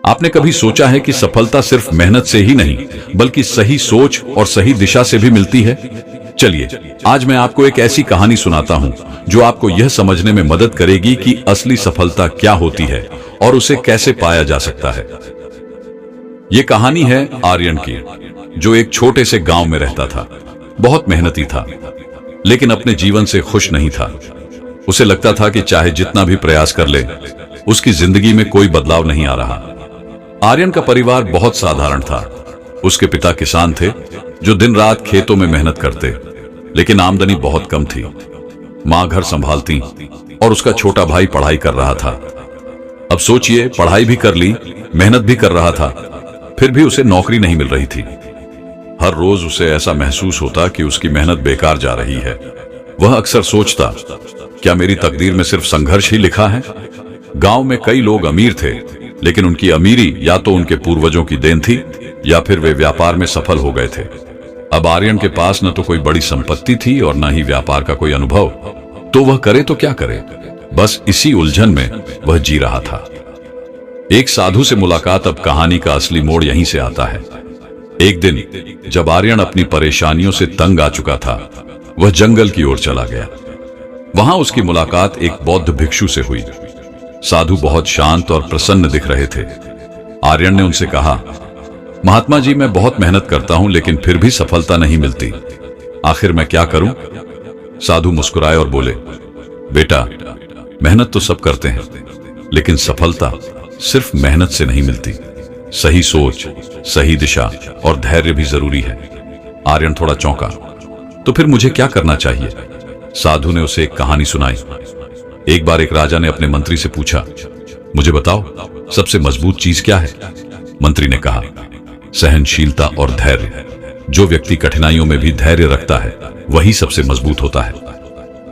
आपने कभी सोचा है कि सफलता सिर्फ मेहनत से ही नहीं बल्कि सही सोच और सही दिशा से भी मिलती है? चलिए आज मैं आपको एक ऐसी कहानी सुनाता हूं जो आपको यह समझने में मदद करेगी कि असली सफलता क्या होती है और उसे कैसे पाया जा सकता है। यह कहानी है आर्यन की, जो एक छोटे से गांव में रहता था। बहुत मेहनती था, लेकिन अपने जीवन से खुश नहीं था। उसे लगता था कि चाहे जितना भी प्रयास कर ले, उसकी जिंदगी में कोई बदलाव नहीं आ रहा। आर्यन का परिवार बहुत साधारण था। उसके पिता किसान थे जो दिन रात खेतों में मेहनत करते, लेकिन आमदनी बहुत कम थी। मां घर संभालती और उसका छोटा भाई पढ़ाई कर रहा था। अब सोचिए, पढ़ाई भी कर ली, मेहनत भी कर रहा था, फिर भी उसे नौकरी नहीं मिल रही थी। हर रोज उसे ऐसा महसूस होता कि उसकी मेहनत बेकार जा रही है। वह अक्सर सोचता, क्या मेरी तकदीर में सिर्फ संघर्ष ही लिखा है? गांव में कई लोग अमीर थे, लेकिन उनकी अमीरी या तो उनके पूर्वजों की देन थी या फिर वे व्यापार में सफल हो गए थे। अब आर्यन के पास न तो कोई बड़ी संपत्ति थी और न ही व्यापार का कोई अनुभव, तो वह करे तो क्या करे? बस इसी उलझन में वह जी रहा था। एक साधु से मुलाकात। अब कहानी का असली मोड़ यहीं से आता है। एक दिन जब आर्यन अपनी परेशानियों से तंग आ चुका था, वह जंगल की ओर चला गया। वहां उसकी मुलाकात एक बौद्ध भिक्षु से हुई। साधु बहुत शांत और प्रसन्न दिख रहे थे। आर्यन ने उनसे कहा, महात्मा जी, मैं बहुत मेहनत करता हूं, लेकिन फिर भी सफलता नहीं मिलती। आखिर मैं क्या करूं? साधु मुस्कुराए और बोले, बेटा, मेहनत तो सब करते हैं, लेकिन सफलता सिर्फ मेहनत से नहीं मिलती। सही सोच, सही दिशा और धैर्य भी जरूरी है। आर्यन थोड़ा चौंका। तो फिर मुझे क्या करना चाहिए? साधु ने उसे एक कहानी सुनाई। एक बार एक राजा ने अपने मंत्री से पूछा, मुझे बताओ, सबसे मजबूत चीज क्या है? मंत्री ने कहा, सहनशीलता और धैर्य। जो व्यक्ति कठिनाइयों में भी धैर्य रखता है, वही सबसे मजबूत होता है।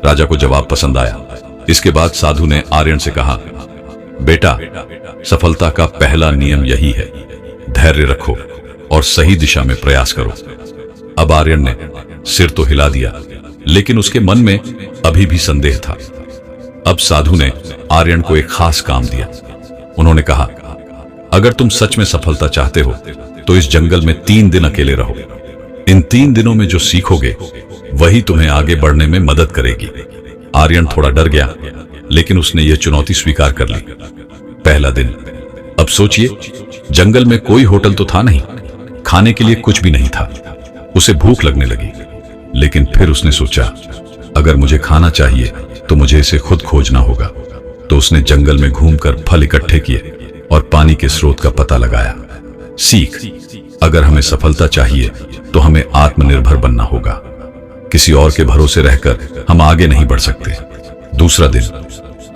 राजा को जवाब पसंद आया। इसके बाद साधु ने आर्यन से कहा, बेटा, सफलता का पहला नियम यही है, धैर्य रखो और सही दिशा में प्रयास करो। अब आर्यन ने सिर तो हिला दिया, लेकिन उसके मन में अभी भी संदेह था। अब साधु ने आर्यन को एक खास काम दिया। उन्होंने कहा, अगर तुम सच में सफलता चाहते हो तो इस जंगल में 3 दिन अकेले रहो। इन 3 दिनों में जो सीखोगे वही तुम्हें आगे बढ़ने में मदद करेगी। आर्यन थोड़ा डर गया, लेकिन उसने यह चुनौती स्वीकार कर ली। पहला दिन। अब सोचिए, जंगल में कोई होटल तो था नहीं, खाने के लिए कुछ भी नहीं था। उसे भूख लगने लगी, लेकिन फिर उसने सोचा, अगर मुझे खाना चाहिए तो मुझे इसे खुद खोजना होगा। तो उसने जंगल में घूमकर फल इकट्ठे किए और पानी के स्रोत का पता लगाया। सीख, अगर हमें सफलता चाहिए तो हमें आत्मनिर्भर बनना होगा। किसी और के भरोसे रहकर हम आगे नहीं बढ़ सकते। दूसरा दिन।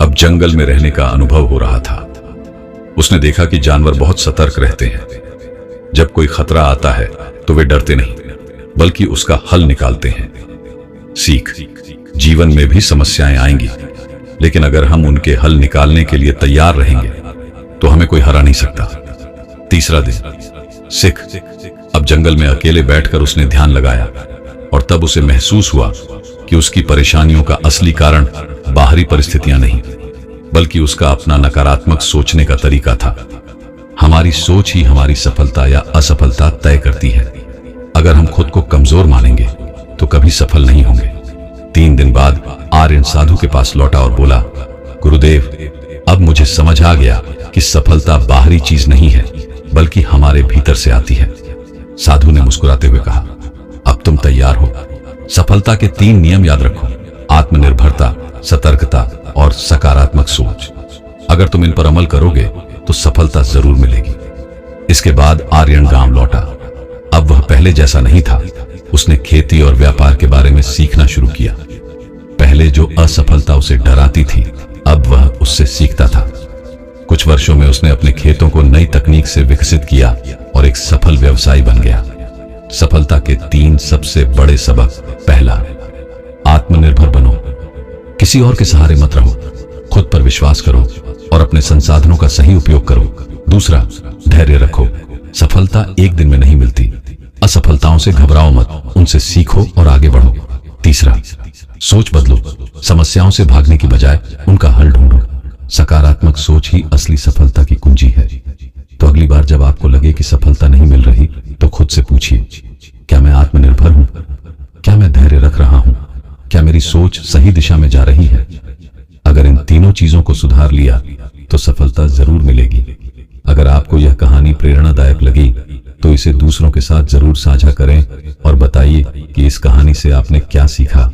अब जंगल में रहने का अनुभव हो रहा था। उसने देखा कि जानवर बहुत सतर्क रहते हैं। जब कोई खतरा आता है तो वे डरते नहीं, बल्कि उसका हल निकालते हैं। सीख, जीवन में भी समस्याएं आएंगी, लेकिन अगर हम उनके हल निकालने के लिए तैयार रहेंगे तो हमें कोई हरा नहीं सकता। तीसरा दिन। सीख, अब जंगल में अकेले बैठकर उसने ध्यान लगाया और तब उसे महसूस हुआ कि उसकी परेशानियों का असली कारण बाहरी परिस्थितियां नहीं, बल्कि उसका अपना नकारात्मक सोचने का तरीका था। हमारी सोच ही हमारी सफलता या असफलता तय करती है। अगर हम खुद को कमजोर मानेंगे तो कभी सफल नहीं होंगे। 3 दिन बाद आर्यन साधु के पास लौटा और बोला, गुरुदेव, अब मुझे समझ आ गया कि सफलता बाहरी चीज नहीं है, बल्कि हमारे भीतर से आती है। साधु ने मुस्कुराते हुए कहा, अब तुम तैयार हो। सफलता के 3 नियम याद रखो, आत्मनिर्भरता, सतर्कता और सकारात्मक सोच। अगर तुम इन पर अमल करोगे तो सफलता जरूर मिलेगी। इसके बाद आर्यन गांव लौटा। अब वह पहले जैसा नहीं था। उसने खेती और व्यापार के बारे में सीखना शुरू किया। पहले जो असफलता उसे डराती थी, अब वह उससे सीखता था। कुछ वर्षों में उसने अपने खेतों को नई तकनीक से विकसित किया और एक सफल व्यवसायी बन गया। सफलता के 3 सबसे बड़े सबक। पहला, आत्मनिर्भर बनो। किसी और के सहारे मत रहो, खुद पर विश्वास करो और अपने संसाधनों का सही उपयोग करो। दूसरा, धैर्य रखो। सफलता एक दिन में नहीं मिलती। असफलताओं से घबराओ मत, उनसे सीखो और आगे बढ़ो। तीसरा, सोच बदलो। समस्याओं से भागने की बजाय उनका हल ढूंढो। सकारात्मक सोच ही असली सफलता की कुंजी है। तो अगली जब आपको लगे कि सफलता नहीं मिल रही तो खुद से पूछिए, क्या मैं आत्मनिर्भर हूं? क्या मैं धैर्य रख रहा हूं? क्या मेरी सोच सही दिशा में जा रही है? अगर इन तीनों चीजों को सुधार लिया तो सफलता जरूर मिलेगी। अगर आपको यह कहानी प्रेरणादायक लगी तो इसे दूसरों के साथ जरूर साझा करें और बताइए कि इस कहानी से आपने क्या सीखा।